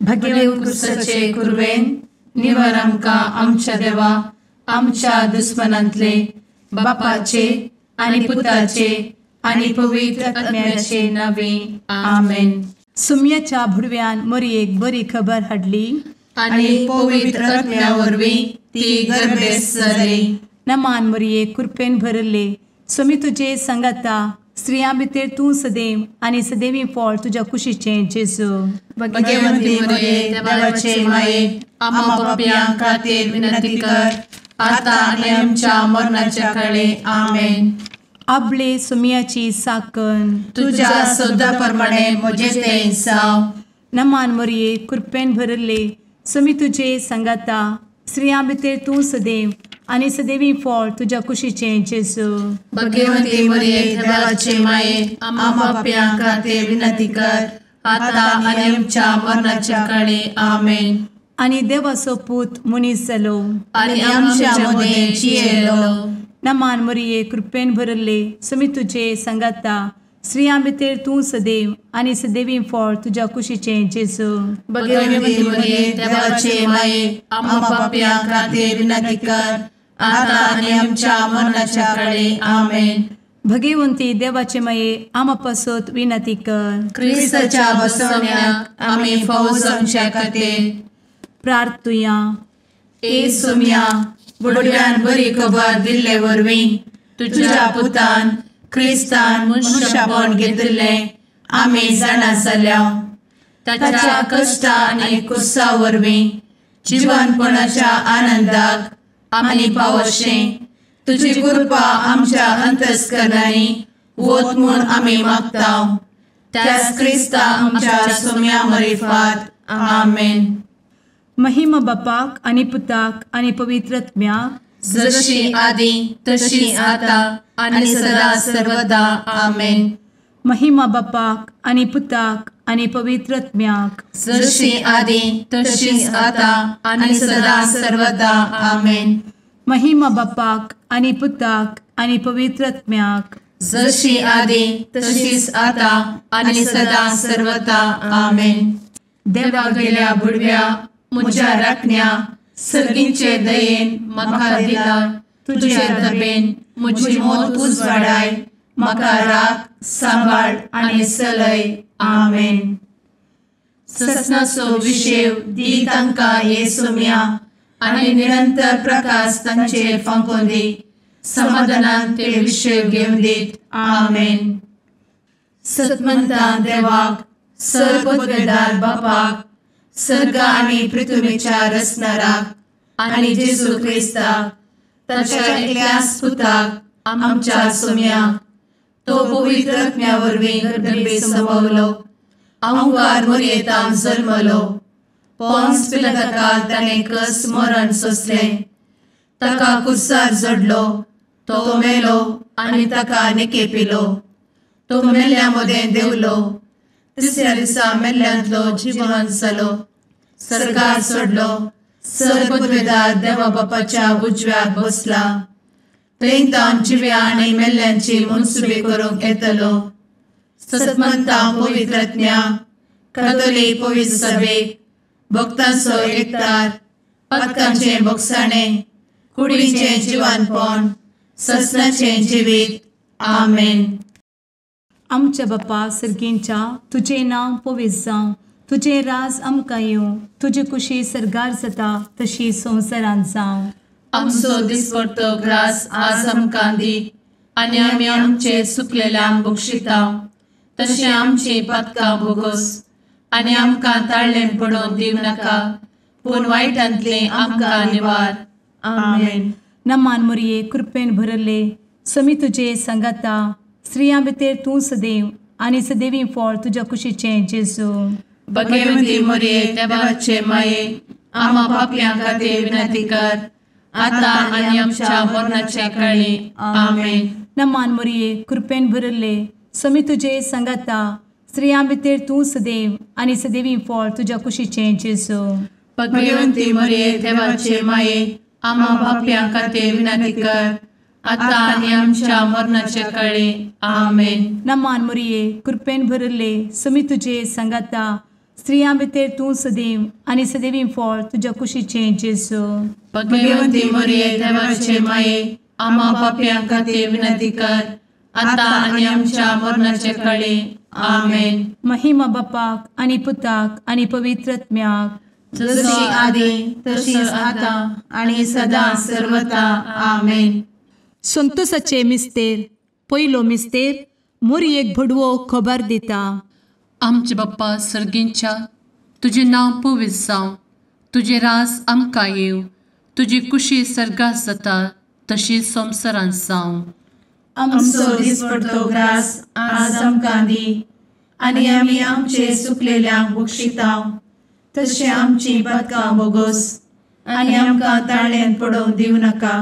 भगेवन कुर्साचे कुर्वेन निवार आमकां आमच्या देवा आमच्या दुस्मनांतले बापाचे आनी पुताचे आनी पवित्र आत्म्याचे नावे आमेन. सुम्याच्या भुडव्यान मरयेक बरी खबर हाडली आनी पवित्र आत्म्या वरवीं ती गर्भेस जाली. नमान मरयेक कृपेन भरले सुमी तुजे संगता स्त्रियां भितर तूं सदैव आनी सदैवी फळ तुज्या कुशीचें जेजू. भगवंती मरिये देवाचे माये आम्हा पाप्यां खातीर विनंती कर आता आनी आमच्या मरणाच्या काळी आमेन. आपले सुमयाची साकन तुझ्या सोदा प्रमाणे म्हजे तें जाव. नमान मरये कृपेन भरले सुमी तुजे संगता स्त्रियां भितर तूं सदैव आनी सदैवी फळ तुज्या कुशीचें जेजू. भगवंती मरिये देवाचे माये आम्हा पाप्यां खातीर विनंती कर आता आनी आमच्या मरणाच्या काळी आमेन. आनी देवाचो पूत मनीस जालो आनी आमच्या मदीं जियेलो. नमान मरये कृपेन भरले सुमी तुजे संगता स्त्रियां भितर तूं सदैव आनी सदैवी फळ तुज्या कुशीचें जेजू. भगवंती मरिये देवाचे माये आम्हा पाप्यां खातीर विनंती कर आता आनी आमच्या मरणाच्या काळी आमेन. भगवंती देवाचे माये आमा पासत विनंती कर. क्रिस्ताच्या बसवण्याक आमी फावो जावच्या खातीर प्रार्थुया. ए सुम्या बुडव्यान बरी खबर दिल्ले वरवीं तुज्या पुतान क्रिस्तान मनशापण घेतिल्लें आमी जाणा जाल्या. ताच्या कश्टा आनी कुर्सा वरवीं जिवनपणाच्या आनंदाक आमी पावशें तुजी कृपा आमच्या अंतस्करणांनी वत म्हूण आमी मागतांव. त्याच क्रिस्ता आमच्या सुम्या मरिफात आमेन. महिमा बापाक आनी पुताक आनी पवित्र आत्म्याक जशी आदी तशी आता आनी सदा सर्वदा आमेन. महिमा बापाक आनी पुताक आनी पवित्र आत्म्याक जशी आदी तशीच आता आनी सदा सर्वदा आमेन. महिमा बापाक आनी पुताक आनी पवित्र आत्म्याक जशी आदी तशीच आता आनी सदा सर्वदा आमेन. देवा गेल्या बुडव्या म्हज्या राखण्या सर्गींचे दयेन म्हाका दिला तुजे दबेन म्हजी मोत उजवाडाय म्हाका राख सांबाळ आनी चलय आमेन. ससनाचो विशेव दी तांकां हे सुम्या आनी निरंतर प्रकाश तांचेर फांकून दी. समाधानान ते विशेव घेवन दीत आमेन. सतमंता देवाक सर्वपदवेदार बापाक सर्ग आनी पृथ्वीच्या रचणाराक आनी जेजू क्रिस्ताक ताच्या एकल्याच पुताक आमच्या सुम्याक तो पवित्र आत्म्या वरवीं गर्भे संभवलो. अंगार मरयेंत जल्मलो. पोन्स पिलाताकाल ताणें कस मरण सोंसलें. ताका कुर्सार जडलो. तो मेलो आनी ताका निकेपिलो. तो मेल्ल्या मदें देंवलो. तिसऱ्या दिसा मेल्ल्यांतलो जिवंत जालो. सर्गार चडलो. सर्वपदवेदार देवा बापाच्या उजव्याक बसला. थंय जिव्या आनी मेल्ल्यांची मनसुबी करूंक येतलो. सतमंता पवित्र आत्म्या कातोलीक पवित्र सभेक भक्तांचो एकठार पातकांचें भोगसाणें कुडीचें जिवनपण ससनाचें जिवीत आमेन. आमच्या बापा सर्गींच्या तुजें नांव पवित्र जावं. तुजें राज आमकां येवं. तुजी कुशी सर्गार जाता तशी संवसारांत जावं. आमचो दिसपडटो ग्रास आज आमकां दी आनी आमी आमचे चुकलेल्यांक बक्षितांव. तशें आमची पातकां भोगोस आनी आमकां ताळ्ळें पडोवन दिव नाका पूण वायटांतलें आमकां निवार आमेन. नमान मरये कृपेन भरले समी तुजे संगता स्त्रियां भितर तूं सदैव आनी सदैवी फळ तुज्या कुशीचें जेजू. भगवंती मरिये देवाचे माये आम्हा पाप्यां खातीर विनंती कर आता आनी आमच्या मरणाच्या काळी आमेन. नमान मरये कृपेन भरले समी तुजे संगता स्त्रियां भितर तूं सदैव आनी सदैवी फळ तुज्या कुशीचें जेजू. भगवंती मरिये देवाचे माये आम्हा पाप्यां खातीर विनंती कर आता आनी आमच्या मरणाच्या काळी आमेन. नमान मरये कृपेन भरले समी तुजे संगता स्त्रियां भितर तूं सदैव आनी सदैवी फळ तुज्या कुशीचें जेजू. भगवंती मरिये देवाचे माये, आम्हा पाप्यां खातीर विनंती कर, आता आनी आमच्या मरणाचे काळी. आमेन. महिमा बापाक आनी पुताक आनी पवित्र आत्म्याक, जशी आदी तशीच आता आणि सदा सर्वदा. आमेन. संतोसाचे मिस्तेर. पयलो मिस्तेर. मोरयेक भडवो खबर दिता. आमचे बाप्पा सर्गींच्या, तुझे नाव पवित्र जावं, तुझे राज आमकां येव, तुजी कुशी सर्गात जाता तशी संवसारांत जावं. आमचो दिसपडटो ग्रास आज आमकां दी, आनी आमी आमचे सुकलेल्यांक बक्षिताव, तशें आमची पातकां बोगोस आनी आमकां ताळ्यान पडोवंक दिवं नाका,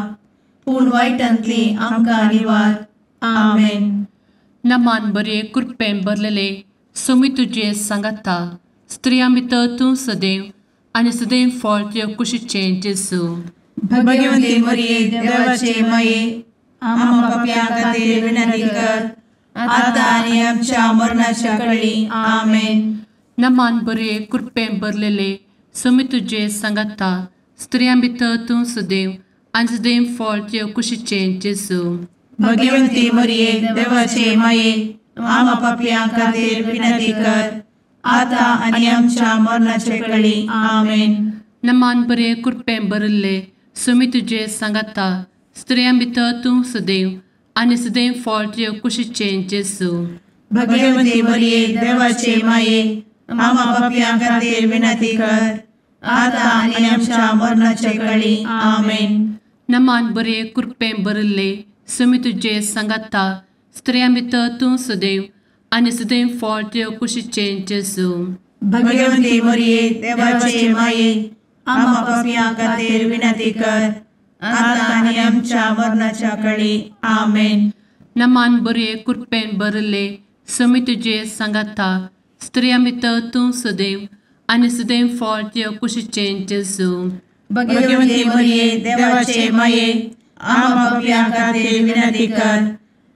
पूण वायटांतली आमकां निवार. आमेन. नमान बरे कृपेन भरलेले सोमी तुजे सांगाता, स्त्रियां भितर तूं सदैव आनी सदैव फळ तुज्या कुशीचें जेजू. भगवंती मरिये देवाचे माये, आम्हा पाप्यां खातीर विनंती कर, आता आनी आमच्या मरणाच्या काळी. आमेन. नमान बरे कृपेन भरलेले सोमी तुजे सांगाता, स्त्रियां भितर तूं सदैव आनी सदैव फळ तुज्या कुशीचें जेजू. भगवंती मरिये देवाचे माये, आम्हा पाप्यां खातीर विनंती कर, आता आनी आमच्या मरणाचे काळी. आमेन. नमान बरे कृपेन भरले सोमी तुजे सांगाता, स्त्रियां भितर तूं सदैव आनी सदैव फळ तुज्या कुशीचें जेजू. भगवंती मरिये देवाचे माये, आम्हा पाप्यां खातीर विनंती कर, आता आनी आमच्या मरणाचे काळी. आमेन. नमान बरे कृपेन भरले सोमी तुजे सांगाता, स्त्रियां भितर तूं सदैव आनी सदैव फळ तुज्या कुशीचें जेजू. भगवंती मरिये देवाचे माये, आम्हा पाप्यां खातीर विनंती कर, आता आनी आमच्या मरणाच्या काळी. आमेन. नमान बरे कृपेन भरले सोमी तुजे सांगाता, स्त्रियां भितर तूं सदैव आनी सदैव फळ तुज्या कुशीचें जेजू. भगवंती मरिये देवाचे माये, आम्हा पाप्यां खातीर विनंती कर,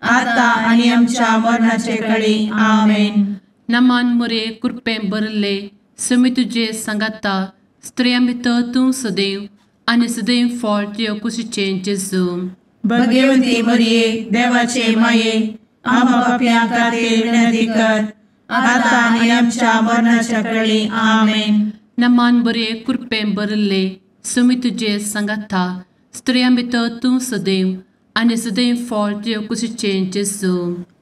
आता आनी आमच्या मरणाचे काळी. आमेन. नमान बरे कृपेन भरले सोमी तुजे सांगाता, स्त्रियां भितर तूं सदैव आनी सदैव फळ तुज्या कुशीचें जेजू. भगवंती मरिये देवाचे माये, आम्हा पाप्यां खातीर विनंती कर, आता आनी आमच्या मरणाच्या काळी. आमेन. नमान बरे कृपेन भरले सोमी तुजे सांगाता, स्त्रियां भितर तूं सदैव आनी सदैव फळ तुज्या कुशीचें जेजू.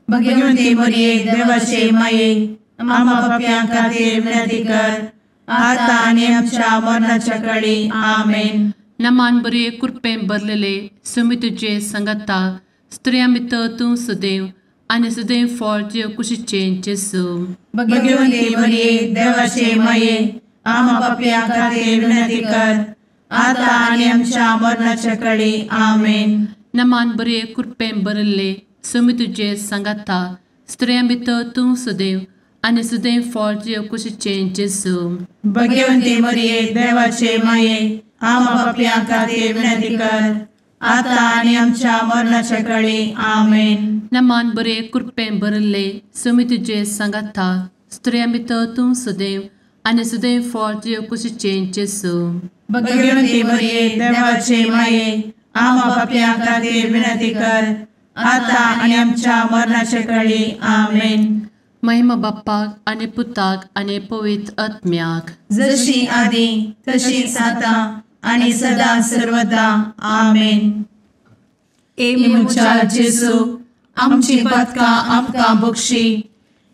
भगवंती मरिये देवाचे माये, आम्हा पाप्यां खातीर विनंती कर, आता आनी आमच्या मरणाच्या काळी. आमेन. नमान बरे कृपेन भरलेले सोमी तुजे सांगाता, स्त्रियां भितर तूं सदैव आनी सदैव फळ तुज्या कुशीचें जेजू. भगवंती मरिये देवाचे माये, आम्हा पाप्यां खातीर विनंती कर, आता आनी आमच्या मरणाच्या काळी. आमेन. नमान बरे कृपेन भरले सोमी तुजे सांगाता, स्त्रियां भितर तूं सदैव आनी सदैव फळ तुज्या कुशीचें जेजू. भगवंती मरिये देवाचे माये, आम्हा पाप्यां खातीर विनंती कर, आता आनी आमच्या मरणाच्या काळी. आमेन. नमान बरे कृपेन भरले सोमी तुजे सांगाता, स्त्रियां भितर तूं सदैव आनी सदैव फळ तुज्या कुशीचें जेजू. भगवंती मरिये देवाचे माये, आम्हा पाप्यां खातीर विनंती कर, आता आनी आमच्या मरणाच्या काळी. आमेन. महिमा बाप्पाक आनी पुताक आनी पवित्र आत्म्याक, जशी आदी तशीच आता आनी सदा सर्वदा. आमेन. मुचा जेजू, आमची पातकां आमकां बक्षी,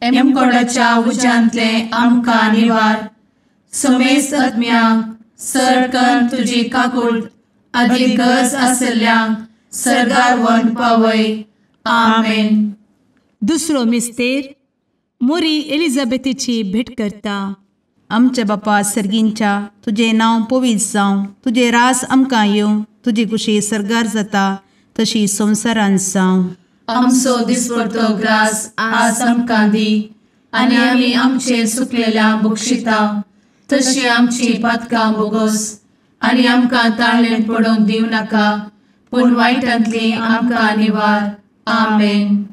एमकोडाच्या उज्यांतले आमकां निवार. समेस्त आत्म्यांक सरकन तुजी काकूट, आदी गरज आसल्ल्यांक सर्गार व्हरून पावय. आमेन. दुसरो मिस्तेर. मोरी एलिझाबेथीची भेट करता. आमचे बापा सर्गींच्या, तुझे नाव पवित्र जावं, तुझे रास आमकां येवं, तुजी कुशी सर्गार जाता तशी संवसारांत जावं. आमचो दिसपडटो ग्रास आज आमकां दी, आनी आमी आमचे सुकलेल्यांक बक्षिताव, तशी आमची पातकां बोगोस आनी आमकां ताळ्यान पडोवंक दिवं नाका, पूण वायटांतली आमकां निवार. आमेन.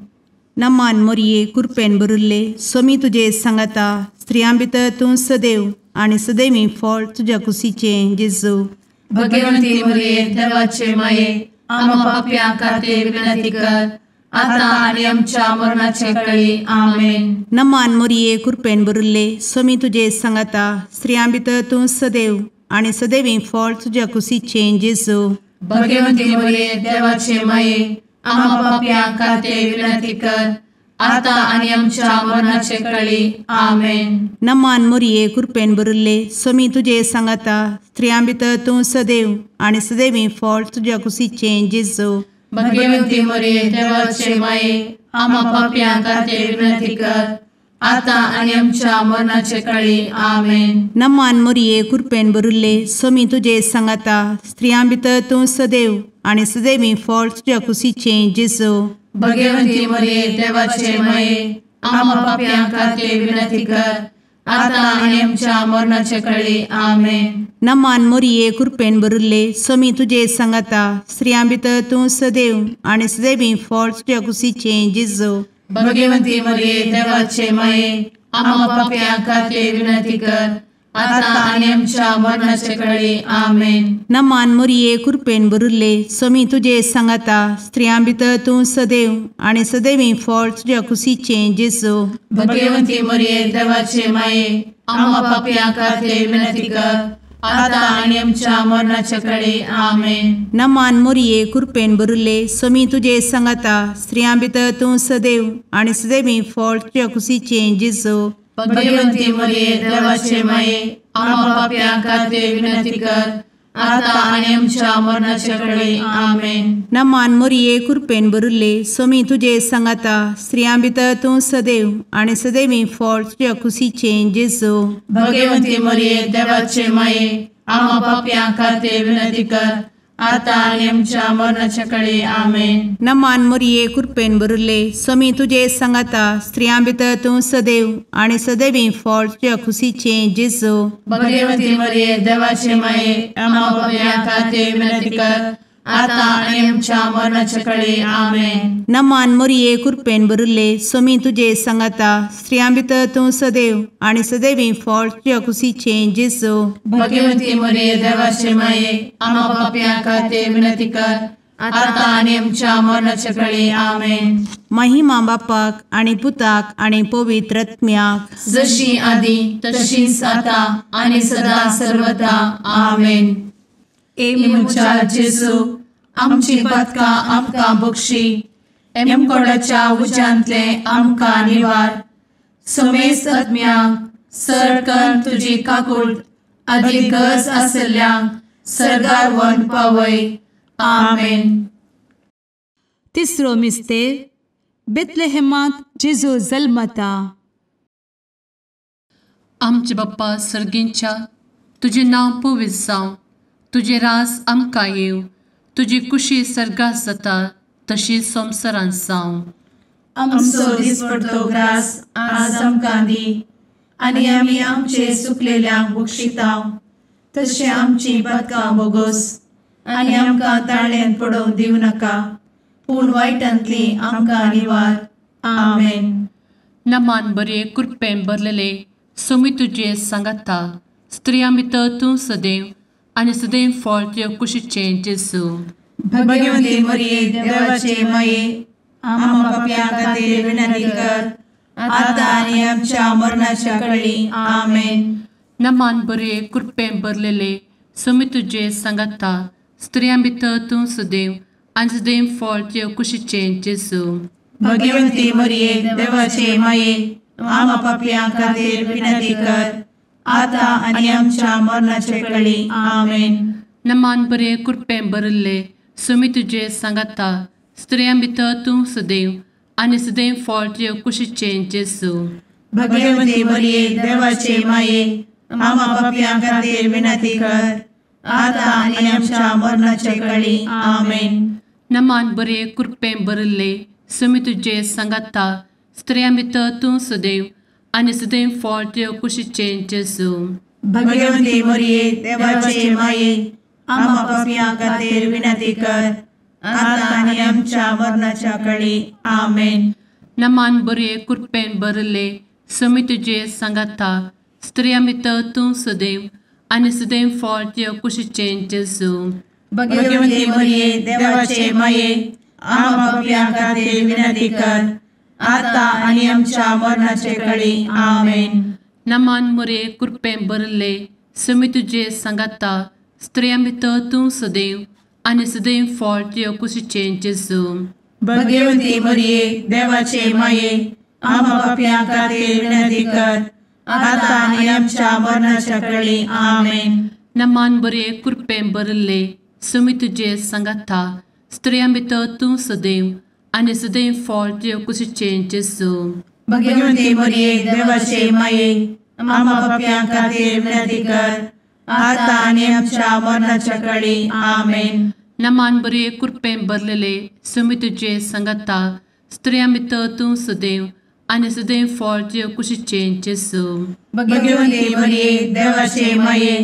नमान मोरये कृपेन भरुल्ले सोमी तुजे सांगाता, स्त्रियां भितर तूं सदैव आणि सदैवी फळ तुझ्या कुशीचें जेजू. भगवंती मरिये देवाचे माये आम्हा पाप्यां खातीर विनंती कर आता आणि आमच्या मरणाचे काळी आमेन. नमान मोरये कृपेन भरिल्ले स्वामी तुजे सांगाता स्त्रियां भितर तूं सदैव आणि सदैवी फळ तुझ्या कुशीचें जेजू. भगवंती मरिये देवाचे माये आम्हा पाप्यां खातीर विनंती कर आता आणि आमच्या मरणाचे काळी आमेन. नमान मोरये कृपेन भरिल्ले स्वामी तुजे सांगाता स्त्रियां भितर तूं सदैव आणि सदैवी फळ तुझ्या कुशीचें जेजू. भगवंती मरिये देवाचे माये आम्हा पाप्यां खातीर विनंती कर आता आणि आमच्या मरणाचे काळी आमेन. नमान मोरये कृपेन भरिल्ले स्वामी तुजे सांगाता स्त्रियां भितर तूं सदैव आणि सदैवी फळ तुझ्या कुशीचें जेजू. भगवंती मरिये देवाचे माये आम्हा पाप्यां खातीर विनंती कर आता आणि आमच्या मरणाचे काळी आमेन. नमान मोरये कृपेन भरिल्ले स्वामी तुजे सांगाता स्त्रियां भितर तूं सदैव आणि सदैवी फळ तुझ्या कुशीचें जेजू. भगवंती मरिये देवाचे माये आम्हा पाप्यां खातीर विनंती कर आता आणि आमच्या मरणाचे काळी आमेन. नमान मोरये कृपेन भरिल्ले स्वामी तुजे सांगाता स्त्रियां भितर तूं सदैव आणि सदैवी फळ तुझ्या कुशीचें जेजू. भगवंती मरिये देवाचे माये आम्हा पाप्यां खातीर विनंती कर आता आणि आमच्या मरणाचे काळी आमेन. नमान मोरये कृपेन भरिल्ले स्वामी तुजे सांगाता स्त्रियां भितर तूं सदैव आणि सदैवी फळ तुझ्या कुशीचें जेजू. भगवंती मरिये देवाचे माये आम्हा पाप्यां खातीर विनंती कर आता आणि आमच्या मरणाचे काळी आमेन. नमान मोरये कृपेन भरिल्ले स्वामी तुजे सांगाता स्त्रियां भितर तूं सदैव आणि सदैवी फळ तुझ्या कुशीचें जेजू. भगवंती मरिये देवाचे माये आम्हा पाप्यां खातीर विनंती कर आता आणि आमच्या मरणाचे काळी आमेन. नमान मोरये कृपेन भरिल्ले स्वामी तुजे सांगाता स्त्रियां भितर तूं सदैव आणि सदैवी फळ तुझ्या कुशीचें जेजू. भगवंती मरिये देवाचे माये आम्हा पाप्यां खातीर विनंती कर आता आणि आमच्या मरणाचे काळी आमेन. नमान मोरये कृपेन भरिल्ले स्वामी तुजे सांगाता स्त्रियां भितर तूं सदैव आणि सदैवी फळ तुझ्या कुशीचें जेजू. भगवंती मरिये देवाचे माये आम्हा पाप्यां खातीर विनंती कर आता आणि आमच्या मरणाचे काळी आमेन. महिमा बापाक आणि पुताक आणि पवित्र आत्म्याक जशी आधी तशीच आता आणि सदा सर्वदा आमेन. एमच्या जेजू आमची पदकां आमकां बक्षी एमकोडाच्या उज्यांतले आमकां निवार. समेस्त आत्म्यांक सरकन तुजी काकूट अधिक गरज आसल्ल्यांक सरगार व्हरून पावय. आमेन. तिसरो मिस्तेर बेतलेहेमांत जेजू जल्मता. आमचे बाप्पा सर्गींच्या तुजें नांव पवित्र जावं तुजें रास आमकां येव तुजी कुशी सर्गास जाता तशीच संवसारांत जावं. आमचो दिसपडटो ग्रास आज आमकां दी आनी आमी आमचे चुकलेल्यांक बक्षितांव तशें आमची पदकां बोगोस आनी आमकां ताळ्यान पडोवंक दिवं नाका पूण वायटांतली आमकां निवार. आमेन. नमान बरे कृपेन भरलेले सोमी तुजे सांगाता स्त्रियां भितर तूं सदैव आनी सदैव फळ तुज्या कुशीचें जेजू. भगवंती मरिये देवाचे माये आम्हा पाप्यां खातीर विनंती कर आता आनी आमच्या मरणाच्या काळी आमेन. नमान बरे कृपेन भरलेले सोमी तुजे सांगाता स्त्रियां भितर तूं सदैव आनी सदैव फळ तुज्या कुशीचें जेजू. भगवंती मरिये देवाचे माये आम्हा पाप्यां खातीर विनंती कर आता आनी आमच्या मरणाचे काळी आमेन. नमान बरे कृपेन भरले सोमी तुजे सांगाता स्त्रियां भितर तूं सदैव आनी सदैव फळ तुज्या कुशीचें जेजू. भगवंती मरिये देवाचे माये आम्हा पाप्यां खातीर विनंती कर आता आनी आमच्या मरणाचे काळी आमेन. नमान बरे कृपेन भरले सोमी तुजे सांगाता स्त्रियां भितर तूं सदैव आनी सदैव फळ तुज्या कुशीचें जेजू. भगवंती मरिये देवाचे माये आम्हा पाप्यां खातीर विनंती कर आता आनी आमच्या मरणाच्या काळी आमेन. नमान बरे कृपेन भरले सुमी तुझे सांगाता स्त्रियां भितर तूं सदैव आनी सदैव फळ तुझ्या कुशीचें जेजू. भगवंती मरिये देवाचे माये आम्हा पापियां खातीर विनंती कर आता आनी आमच्या मरणाचे काळी आमेन. नमान मोरे कृपें भरले सुमी तुझे सांगाता स्त्रियां भितर तूं सदैव आनी सदैव फळ तुझ्या कुशीचें जेजू. भगवंती मरिये देवाचे माये आम्हा पापियां खातीर विनंती कर आता आनी आमच्या मरणाच्या काळी आमेन. नमान बरे कृपें भरले सुमी तुझे सांगाता स्त्रियां भितर तूं सदैव आनी सदैव फळ तुझ्या कुशीचें जेजू. भगवंती मरिये देवाचे माये आम्हा पापियां खातीर विनंती कर आता आनी आमच्या मरणाच्या काळी आमेन. नमान बरे कृपें भरलेले सुमी तुझे सांगाता स्त्रियां भितर तूं सदैव आनी सदैव फळ तुझ्या कुशीचें जेजू. भगवंती मरिये देवाचे माये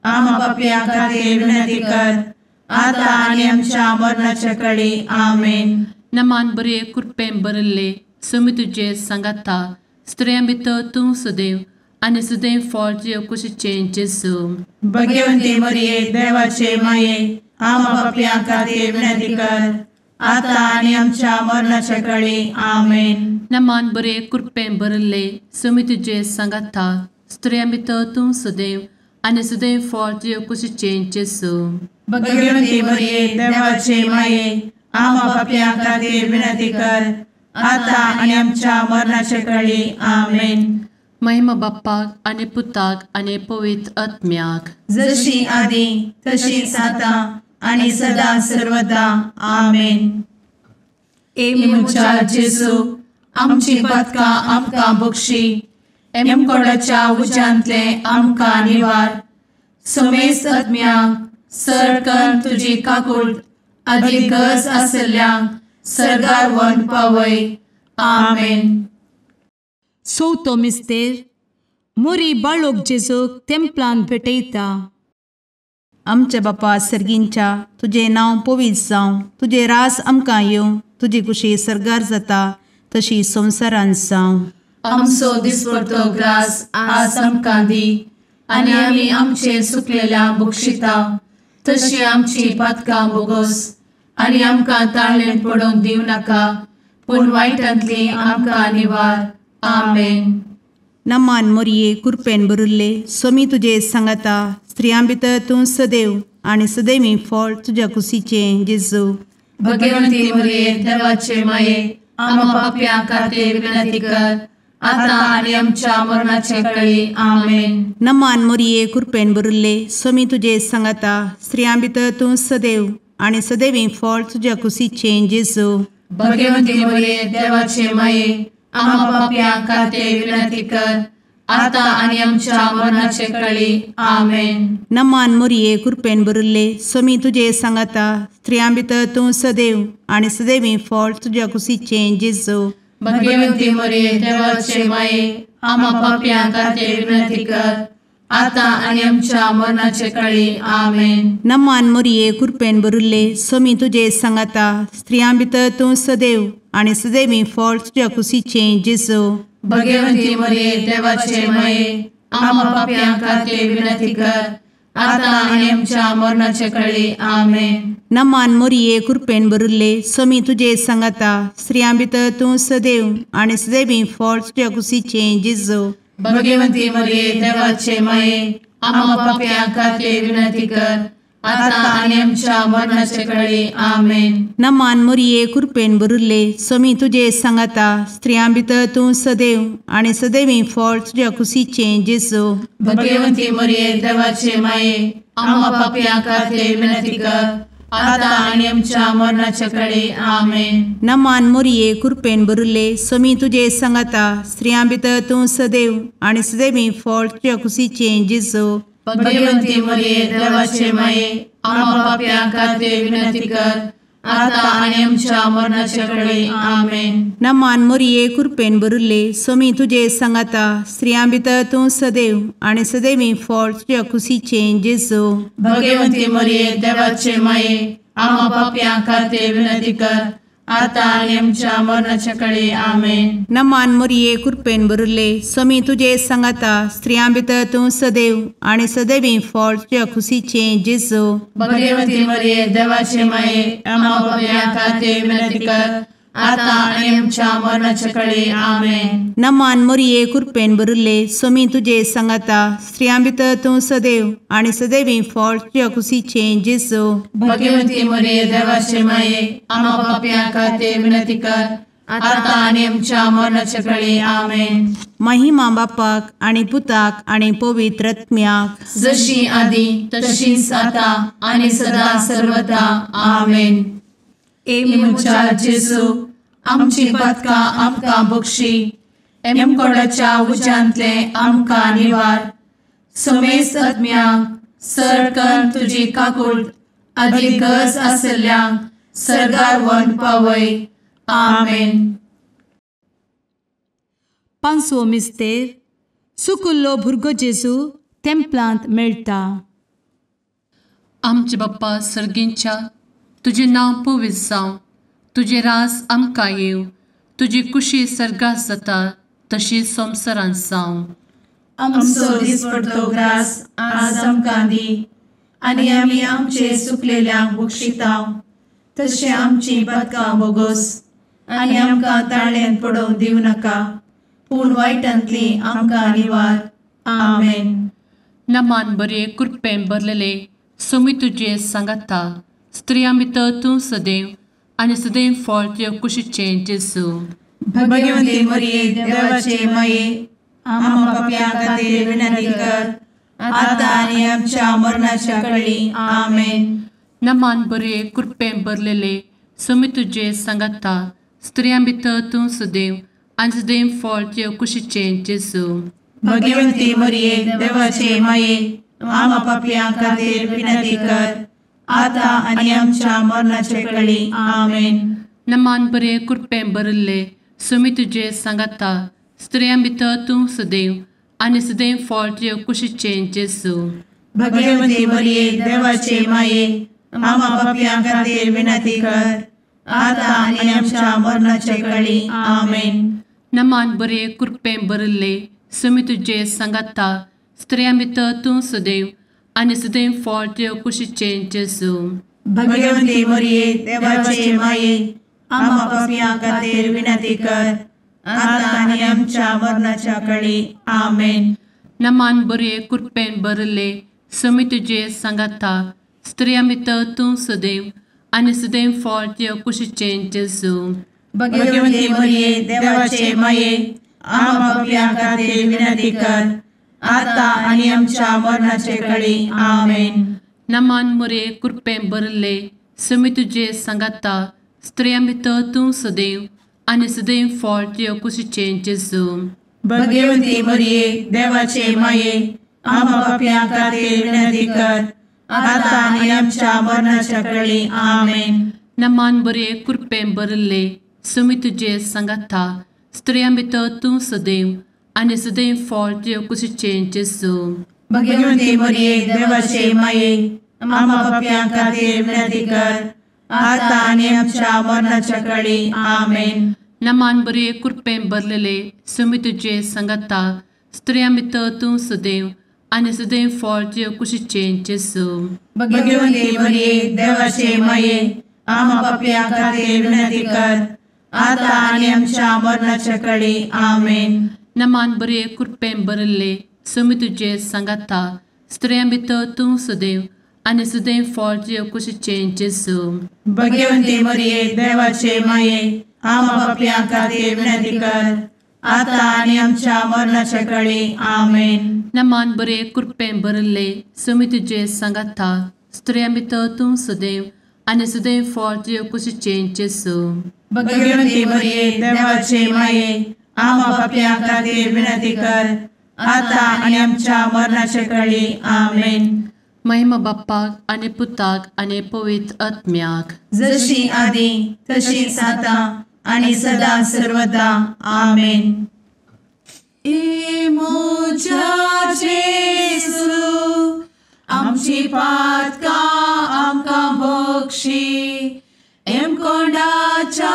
आम्हा पापियां खातीर विनंती कर आता आनी आमच्या मरणाच्या काळी आमेन. नमान बरे कृपें भरले सुमी तुझे सांगाता स्त्रियां भितर तूं सदैव आनी सदैव फळ तुझ्या कुशीचें जेजू. भगवंती मरिये देवाचे माये आम्हा पापियां खातीर विनंती कर आता आनी आमच्या मरणाच्या काळी आमेन. नमान बरे कृपें भरले सुमी तुझे सांगाता स्त्रियां भितर तूं सदैव आनी सदैव फळ तुझ्या कुशीचें जेजू. भगवंती मरिये देवाचे माये आम्हा पापियां खातीर विनंती कर आता आनी आमच्या मरणाच्या काळी आमेन. महिमा बाप्पाक आनी पुताक आनी पवित्र आत्म्याक जशी आदी तशीच आता आनी सदा सर्वदा आमेन. मुचा जेजू आमची पदकां आमकां बक्षी एमकोडाच्या उज्यांतले आमकां निवार. सुमेस्त आत्म्यांक सरकन तुजी काकूट अधिक गरज आसल्यांक सरगार व्हरून पावय. आमेन. चवथो मिस्तेर मोरी बाळोक जेजूक तेंपलांत भेटयता. आमचे बापा सर्गींच्या तुझे नांव पवित्र जावं, तुझे रास आमकां येवं, तुजी कुशी सरगार जाता तशी संवसारांत जावं. आमचो दिसपडटो ग्रास आज आमकां दी आनी आमी आमचे सुकलेल्यांक बक्षिता तशी आमची पातकां बोगोस आनी आमकां ताळ्ळेंत पडोवंक दिवं नाका पूण वायटांतली आमकां निवार. आमेन. नमान मोरये कृपेन भरिल्ले सोमी तुजे सांगाता स्त्रियां भितर तूं सदैव आनी सदैवी फळ तुज्या कुशीचें जेजू. भगवंती मरिये देवाचे माये आम्हा पाप्यां खातीर विनंती कर आता आनी आमच्या मरणाचे काळी. आमेन. नमान मोरये कृपेन भरिल्ले सोमी तुजे सांगाता स्त्रियां भितर तूं सदैव आनी सदैवी फळ तुज्या कुशीचें जेजू. भगवंती मरिये देवाचे माये आम्हा पाप्यां खातीर विनंती कर आता आनी आमच्या मरणाचे काळी. आमेन. नमान मोरये कृपेन भरिल्ले सोमी तुजे सांगाता स्त्रियां भितर तूं सदैव आनी सदैवी फळ तुज्या कुशीचें जेजू. भगवंती मरिये देवाचे माये आम्हा पाप्यां खातीर विनंती कर आता आनी आमच्या मरणाचे काळी. आमेन. नमान मोरये कृपेन भरिल्ले सोमी तुजे सांगाता स्त्रियां भितर तूं सदैव आनी सदैवी फळ तुज्या कुशीचें जेजू. भगवंती मरिये देवाचे माये आम्हा पाप्यां खातीर विनंती कर आता आनी आमच्या मरणाचे काळी. आमेन. नमान मोरये कृपेन भरिल्ले सोमी तुजे सांगाता स्त्रियां भितर तूं सदैव आनी सदैवी फळ तुज्या कुशीचें जेजू. भगवंती मरिये देवाचे माये आम्हा पाप्यां खातीर विनंती कर आता आनी आमच्या मरणाचे काळी. आमेन. नमान मोरये कृपेन भरिल्ले सोमी तुजे सांगाता स्त्रियां भितर तूं सदैव आनी सदैवी फळ तुज्या कुशीचें जेजू. भगवंती मरिये देवाचे माये आम्हा पाप्यां खातीर विनंती कर आता आनी आमच्या मरणाचे काळी. आमेन. नमान मोरये कृपेन भरिल्ले सोमी तुजे सांगाता स्त्रियां भितर तूं सदैव आनी सदैवी फळ तुज्या कुशीचें जेजू. भगवंती मरिये देवाचे माये आम्हा पाप्यां खातीर विनंती कर आता आनी आमच्या मरणाचे काळी. आमेन. नमान मोरये कृपेन भरिल्ले सोमी तुजे सांगाता स्त्रियां भितर तूं सदैव आनी सदैवी फळ तुज्या कुशीचें जेजू. भगवंती मरिये देवाचे माये आम्हा पाप्यां खातीर विनंती कर आता आणि आमच्या मरणाच्या काळी आमेन. नमान मोरये कृपेन बरुले स्वामी तुझे सांगाता स्त्रियां भितर तूं सदैव आणि सदैवी फळ तुझ्या खुशीचे जेजू. भगवती मरिये देवाचे माये आम्हा पापियां खातीर विनंती कर, आता आणि आमच्या मरणाच्या काळी आमेन. नमान मोरये कृपेन बरुले स्वामी तुझे सांगाता स्त्रियां भितर तूं सदैव आणि सदैवी फळ तुझ्या खुशीचे जेजू. भगवती मरिये देवाचे माये आम्हा पापियां खातीर विनंती कर, आता आणि आमच्या मरणाच्या काळी आमेन. महिमा बापाक आणि पुताक आणि पवित्र आत्म्याक जशी आधी तशीच आता आणि सदा सर्वदा आमेन. एमुच्या जेजू आमची पदकां आमकां बक्षी, एमकोडाच्या उज्यांतले आमकां निवार. समेस्त आत्म्यांक सरकन तुजी काकूट अधिक गरज आसल्ल्यांक सर्गार व्हरून पावय. आमेन. पांचवो मिस्तेर सुकुल्लो भुरगो जेजू तेंपलांत मेळटा. आमचे बाप्पा सर्गींच्या तुझे नांव पवित्र जावं, तुझे रास आमकां येव, तुजी कुशी सर्गास जाता तशी संवसारांत जावं. आमचो दिसपडटो ग्रास आज आमकां दी, आनी आमी आमचे सुकलेल्यांक बक्षितांव. तशें आमची पदकां बोगोस आनी आमकां ताळ्यान पडोवंक दिवं नाका, पूण वायटांतली आमकां निवार. आमेन. नमान बरे कृपेन भरलेले स्वामी तुझे सांगाता स्त्रियां भितर तूं सदैव आणि सदैव फळ तुझ्या कुशीचे जेजू. भगवती मरिये देवाचे माये आम्हा पापियां खातीर विनंती कर, आता आनी आमच्या मरणाच्या काळी आमेन. नमान बरे कृपेन भरलेले स्वामी तुझे सांगाता स्त्रियां भितर तूं सदैव आणि सदैव फळ तुझ्या कुशीचे जेजू. भगवती मरिये देवाचे माये आम्हा पापियां खातीर विनंती कर, आता आनी आमच्या मरणाच्या काळी आमेन. नमान बरे कृपेन भरले स्वामी तुझे सांगाता स्त्रियां भितर तूं सदैव आणि सदैव फळ तुझ्या कुशीचे जेजू. भगवती मरिये देवाचे माये आम्हा पापियां खातीर विनंती कर, आता आनी आमच्या मरणाच्या काळी आमेन. नमान बरे कृपेन भरले स्वामी तुझे सांगाता स्त्रियां भितर तूं सदैव आणि सदैव फळ तुझ्या कुशीचे जेजू. भगवती मरिये देवाचे माये आम्हा पापियां खातीर विनंती कर, आता आनी आमच्या मरणाच्या काळी आमेन. नमान बरे कृपेन भरले स्वामी तुझे सांगाता स्त्रियां भितर तूं सदैव आणि सदैव फळ तुझ्या कुशीचे जेजू. भगवती मरिये देवाचे माये आम्हा पापियां खातीर विनंती कर, आता आनी आमच्या मरणाच्या काळी आमेन. नमान बरे कृपेन भरले स्वामी तुझे सांगाता स्त्रियां भितर तूं सदैव आणि सदैव फळ तुझ्या कुशीचे जेजू. भगवती मरिये देवाचे माये आम्हा पापियां खातीर विनंती कर, आता आनी आमच्या मरणाच्या काळी आमेन. नमान बरे कृपेन भरले स्वामी तुझे सांगाता स्त्रियां भितर तूं सदैव आणि सदैव फळ तुझ्या कुशीचे जेजू. भगवती मरिये देवाचे माये आम्हा पापियां खातीर विनंती कर, आता आनी आमच्या मरणाच्या काळी आमेन. नमान बरे कृपेन भरलेले स्वामी तुझे सांगाता स्त्रियां भितर तूं सदैव आणि सदैव फळ तुझ्या कुशीचे जेजू. भगवती मरिये देवाचे माये आम्हा पापियां खातीर विनंती कर, आता आनी आमच्या मरणाच्या काळी आमेन. नमान बरे कृपेन भरले स्वामी तुझे सांगाता स्त्रियां भितर तूं सदैव आणि सदैव फळ तुझ्या कुशीचे जेजू. भगवती मरिये देवाचे माये आम्हा पापियां खातीर विनंती कर, आता आनी आमच्या मरणाच्या काळी आमेन. नमान बरे कृपेन भरले स्वामी तुझे सांगाता स्त्रियां भितर तूं सदैव आणि सदैव फळ तुझ्या कुशीचे जेजू. भगवती मरिये देवाचे माये आम्हा पापियां खातीर विनंती कर, आता आनी आमच्या मरणाच्या काळी आमेन. महिमा बाप्पाक आणि पुताक आणि पवित्र आत्म्याक जशी आधी तशीच आता आणि सदा सर्वदा आमेन. मोजा जेसू आमची पातकां आमकां बक्षी, एम कोंडाच्या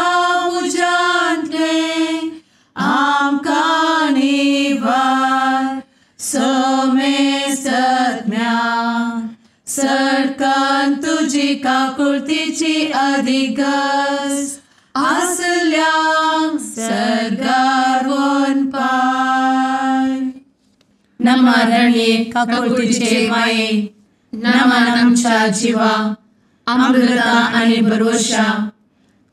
तुजी काकुळतीची अधिगस आसल्यांक सरगार वन पाय. नमारणे काकुळतीचे माये नमान आमच्या जिवा अमृता आनी भरवशा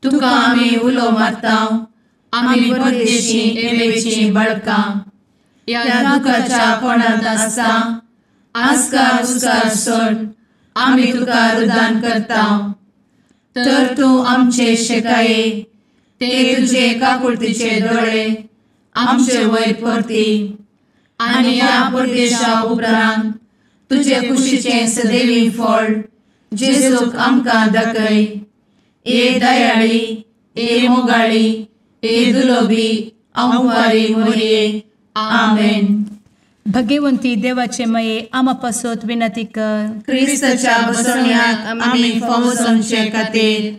तुका आमी उलो मारता. आमी परदेशी येवेची बळकां या दुखाच्या कोणात आसता. आस्कार उस्कार सोड आमी तुका रुदान करता. तर तूं आमचे शेकाये ते तुजे काकुळतीचे दोळे आमचे वयर परती. आनी या परदेशा उपरांत तुजे कुशीचे सदैवी फळ जेजूक आमकां दाखय. ए दयाळी ए मोगाळी ए दुलोबी अंवारी मोरये. आमेन. भगवंती देवाचे मये आमा पासत विनंती कर. क्रिस्ताच्या बसवण्याक आमी फावो समचे खातीर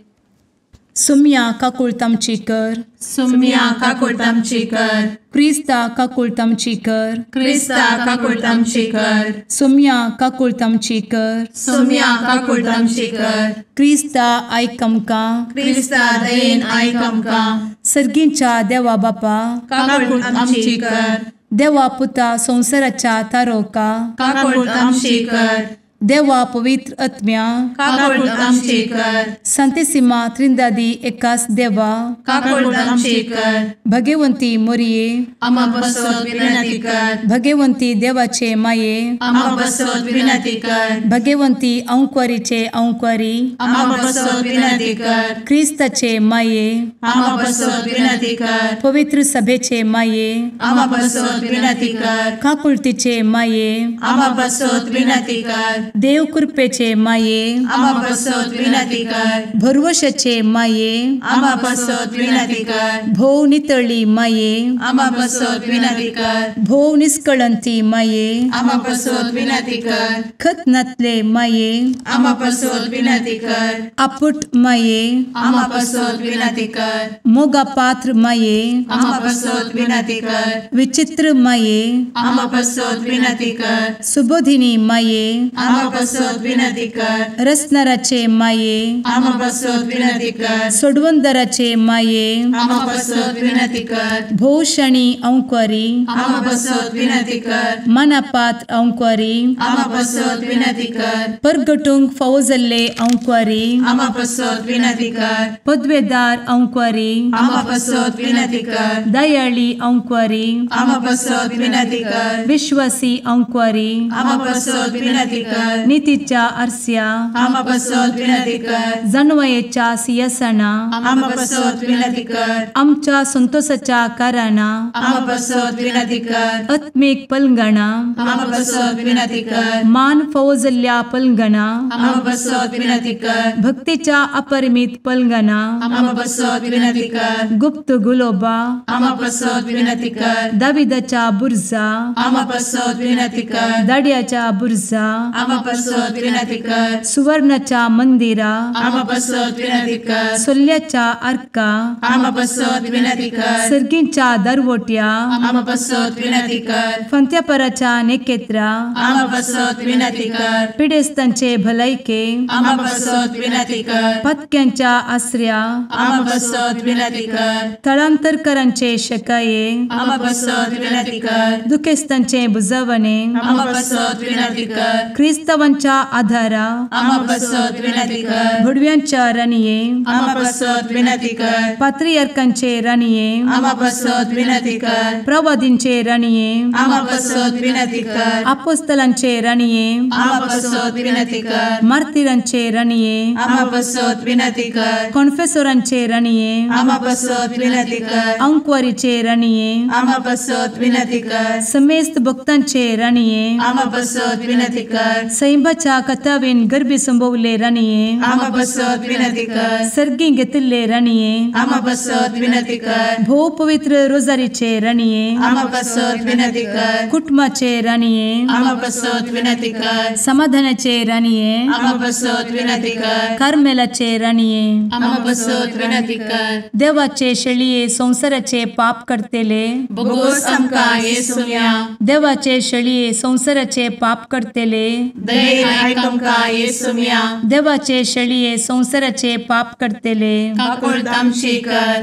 सुम्या काकुळतामची कर. सुम्या काकुळतामची कर. क्रिस्ता काकुळतामची कर. क्रिस्ता काकुळतामची कर. सुम्या काकुळतामची कर. सुम्या काकुळतामची कर. क्रिस्ता आयक आमकां. क्रिस्ता दयेन आयक आमकां. सर्गींच्या देवा बापा काकुळतामची कर. देवा पुता संसाराच्या तारोका काकुळतामची कर. देवा पवित्र आत्म्या काकुळतामची कर. सांतेसिमा त्रिंदादी एकाच देवा काकुळतामची कर. भगवंती मोरये आमा बसवत विनंती कर. भगवंती देवाचे माये आमा बसवत विनंती कर. भगवंती अंक्वारीचे अंक्वारी आमा बसवत विनंती कर. ख्रिस्ताचे माये आमा बसवत विनंती कर. पवित्र सभेचे माये आमा बसवत विनंती कर. काकुळतीचे माये आमा बसवत विनंती कर. देव कृपेचे माये आमा बसवत विनंती कर. भरवशाचे माये आमा बसवत विनंती कर. भोव नितळी माये आमा बसवत विनंती कर. भोव निष्कळंती माये आमा बसवत विनंती कर. खतनातले माये आमा बसवत विनंती कर. आपुट माये आमा बसवत विनंती कर. मोगा पात्र माये आमा बसवत विनंती कर. विचित्र माये आमा बसवत विनंती कर. सुबोधिनी माये आमा बसवत विनंती कर. रसनाराचे माये आमा बसवत विनंती कर. सोडवंदराचे माये आमा बसवत विनंती कर. भोवशणी अंक्वारी आमा बसवत विनंती कर. मनापात्र अंक्वारी आमा बसवत विनंती कर. परगटूंक फावो जाल्ले अंक्वारी आमा बसवत विनंती कर. पदवेदार अंक्वारी आमा बसवत विनंती कर. दयाळी अंक्वारी आमा बसवत विनंती कर. विश्वासी अंक्वारी आमा बसवत विनंती कर. नीतीच्या आरस्या आमा बसवत विनंती कर. जाणवायेच्या सिंहासना आमा बसवत विनंती कर. आमच्या संतोषाच्या कारणा आमा बसवत विनंती कर. आत्मिक पलंगणा आमा बसवत विनंती कर. मान फावो जाल्ल्या पलंगणा आमा बसवत विनंती कर. भक्तीच्या अपरिमित पलंगणा आमा बसवत विनंती कर. गुप्त गुलोबा आमा बसवत विनंती कर. दाविदाच्या बुर्जा आमा बसवत विनंती कर. दाड्याच्या बुर्जा आमा बसवत विनंती कर. सुवर्णाच्या मंदिरा आमा बसवत विनंती कर. सोल्ल्याच्या अर्का आमा बसवत विनंती कर. सर्गींच्या दरवोट्या आमा बसवत विनंती कर. फंत्यापराच्या नेकेत्रा आमा बसवत विनंती कर. पिडेस्तांचे भलायके आमा बसवत विनंती कर. पत्क्यांच्या आसऱ्या आमा बसवत विनंती कर. तळांतरकरांचे शेकाये आमा बसवत विनंती कर. दुखेस्तांचे बुजावणे आमा बसवत विनंती कर. ख्रिस्तावांच्या आधारा आमा बसवत विनंती कर. भडव्यांच्या राणये आमा बसवत विनंती कर. पात्रियार्कांचे राणये आमा बसवत विनंती कर. प्रवादींचे राणये आमा बसवत विनंती कर. आपोस्तलांचे राणये आमा बसवत विनंती कर. मार्तिरांचे राणये आमा बसवत विनंती कर. कॉन्फेसोरांचे राणये आमा बसवत विनंती कर. अंक्वारीचे राणये आमा बसवत विनंती कर. समेस्त भक्तांचे राणये आमा बसवत विनंती कर. सैंबाच्या कथावेन गर्भी संभवले राणये आमा बसवत विनंती कर. सर्गी घेतले राणये आमा बसवत विनंती कर. भोव पवित्र रोजारीचे राणये आमा बसवत विनंती कर. कुटुंबाचे राणये आमा बसवत विनंती कर. समाधानाचे राणये आमा बसवत विनंती कर. कार्मेलाचे राणये आमा बसवत विनंती कर. देवाचे शेळये संसाराचे पाप करतेले बोगोस आमकां येसूया. देवाचे शेळये संसाराचे पाप करतेले दये आयक आमकां येसू मिया देवाचे शेळये संवसाराचे पाप करतेले काकूळ आमची कर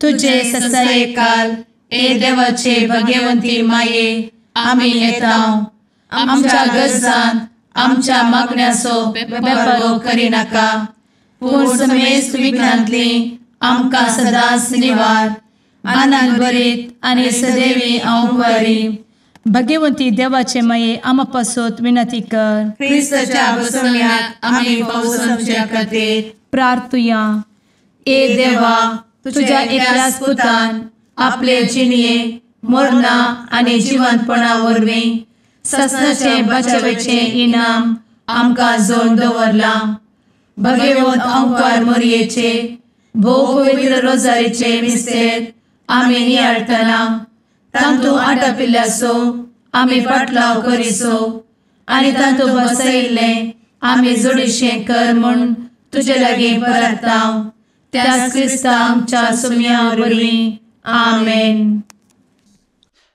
तुझे ससाये काल ए देवाचे भगवंती माये आमी येता आमच्या गरजांत आमच्या मागण्याचो बेपारो करी नाका पूण समेस्त विघ्नांतली आमकां सदांच निवार आनंद बरीत आनी सदैवी अंकुरी भगवंती देवाचे माये आमा पासत विनंती कर क्रिस्ताच्या बसवण्यात आमी पावस आमच्या खातीर प्रार्थुया ए देवा तुझ्या एकल्याच पुतान आपले जिणये मरणा आनी जिवंतपणा वरवीं ससनाचे बचावेचे इनाम आमकां जोड दवरला भगवंत अंकार मोरयेचे भोव पवित्र रोजारीचे मिस्तेर आमी नियाळटना तांतू आटापिल्ल्यासो आमी पाटलाव करिसो आनी तांतू बसयिल्ले आमी जोडीशें कर म्हूण तुजे लागीं परतांव त्याच क्रिस्ता आमच्या सुम्या वरवीं आमेन.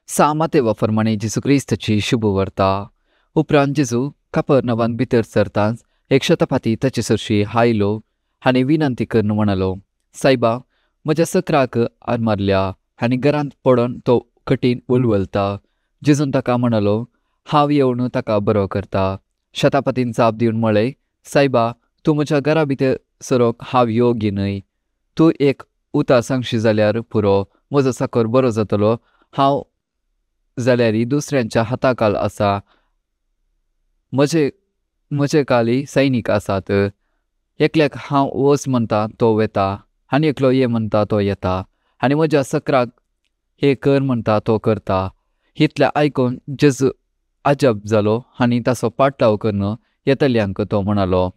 सामाते वाफरमाणे जेजू क्रिस्ताची शुभ वार्ता. उपरांत जेजू कफरनवान भितर सरतांच एक शतपाती ताचे सरशी हायलो आनी विनंती करून म्हणलो, सायबा, म्हज्या सकराक आर मारल्या आनी घरांत पडोन तो कठीण उलवलता. जेजून ताका म्हणलो, हांव येवन ताका बरो करता. शतापतीन जाप दिवन म्हळें, सायबा, तूं म्हज्या घरा भितर सरोंक हांव योग्य न्हय. तूं एक उतर सांगशी जाल्यार पुरो, म्हजो साकर बरो जातलो. हांव जाल्यार दुसऱ्यांच्या हाताखाल आसा. म्हजे खाली सैनीक आसात. एकल्याक हांव वच म्हणटा तो वेता आनी एकलो ये म्हणटा तो येता आनी म्हज्या सकराक हे कर म्हणटा तो करता. इतलें आयकून जेजू अजब जालो आनी ताचो पाटलाव करून येतल्यांक तो म्हणलो,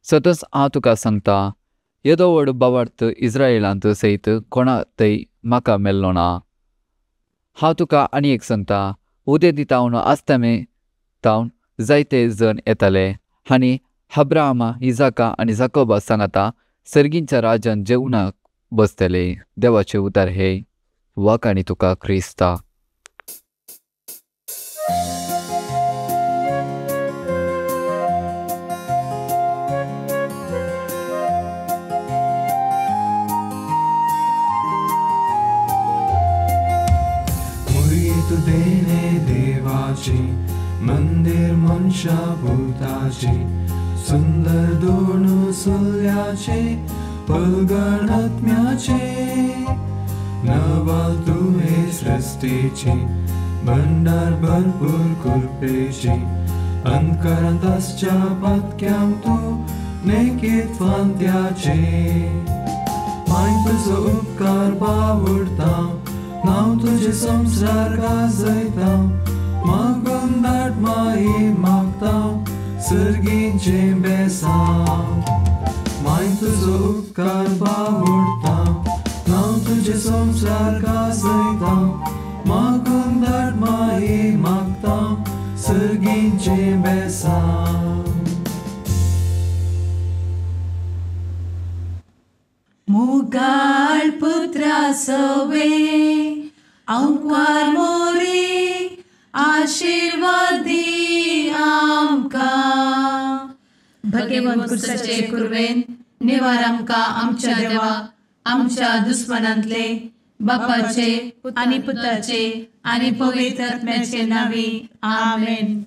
सतत हांव तुका सांगता, येदो व्हड बावार्थ इस्रायेलांत सयत कोणातय म्हाका मेल्लो ना. हांव तुका आनी एक सांगता, उदें दितावन आस्तमे तावन जायते जण येताले आनी अब्राहमा, इजाका आनी जाकोबा सांगाता सर्गींच्या राज्यान जेवणाक बसतले. देवाचे उतार हे. वाक आनी तुका क्रिस्ता. देणे देवाचे मंदिर मनशा भूताचे सुंदर दोन सुल्याचे पलगण आत्म्याचे नवाल तुहे सृष्टीचे भंडार भरपूर कृपेचे अंतकरंत आसच्या पत्क्याम तूं नेकीत फांत्याचे माय तुजो उपकार बावडता नाव तुझे संसार गाजयता मागून दाट माये मागता सर्गींचे बेसांव माय तुजो उपकार बावडता नाव तुझे संसार गाजयता मागून दाट माये मागता सर्गींचे बेसांव. मुगाळ पुत्रा सवे अंकार मोरी आशीर्वाद दी आमकां. भगवंत कुर्साचे कुरवेन निवार आमकां आमच्या देवा आमच्या दुस्मनांतले बापाचे आनी पुताचे आनी पवित्र आत्म्याचे नावी. आमेन.